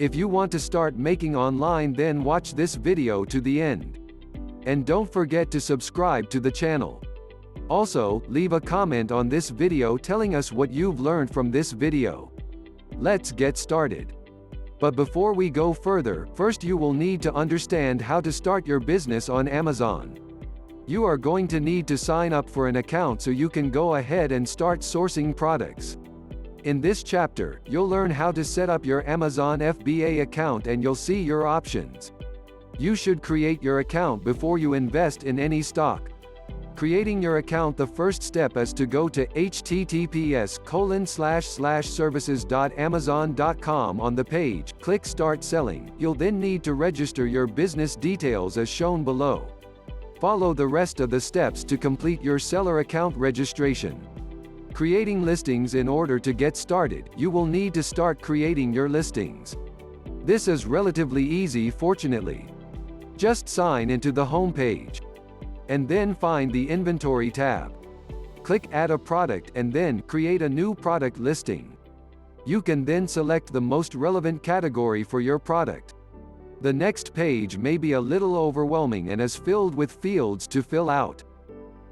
If you want to start making online, then watch this video to the end. And don't forget to subscribe to the channel. Also, leave a comment on this video telling us what you've learned from this video. Let's get started. But before we go further, first you will need to understand how to start your business on Amazon. You are going to need to sign up for an account so you can go ahead and start sourcing products. In this chapter, you'll learn how to set up your Amazon FBA account and you'll see your options. You should create your account before you invest in any stock. Creating your account, the first step is to go to https://services.amazon.com. On the page, click Start Selling. You'll then need to register your business details as shown below. Follow the rest of the steps to complete your seller account registration. Creating listings. In order to get started, you will need to start creating your listings. This is relatively easy, fortunately. Just sign into the home page. And then find the Inventory tab. Click Add a Product and then create a new product listing. You can then select the most relevant category for your product. The next page may be a little overwhelming and is filled with fields to fill out.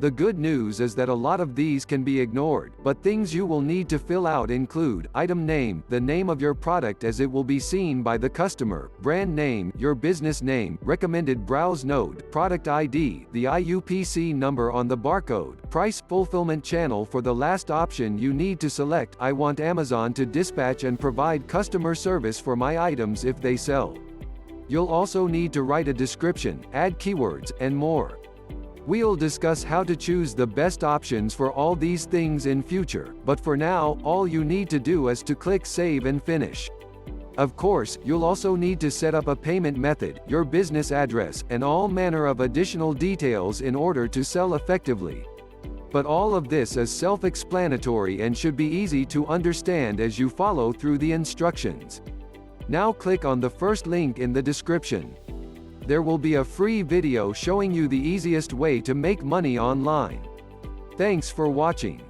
The good news is that a lot of these can be ignored, but things you will need to fill out include item name, the name of your product as it will be seen by the customer, brand name, your business name, recommended browse node, product ID, the IUPC number on the barcode, price, fulfillment channel. For the last option, you need to select I want Amazon to dispatch and provide customer service for my items if they sell. You'll also need to write a description, add keywords, and more. We'll discuss how to choose the best options for all these things in future, but for now, all you need to do is to click Save and Finish. Of course, you'll also need to set up a payment method, your business address, and all manner of additional details in order to sell effectively. But all of this is self-explanatory and should be easy to understand as you follow through the instructions. Now click on the first link in the description. There will be a free video showing you the easiest way to make money online. Thanks for watching.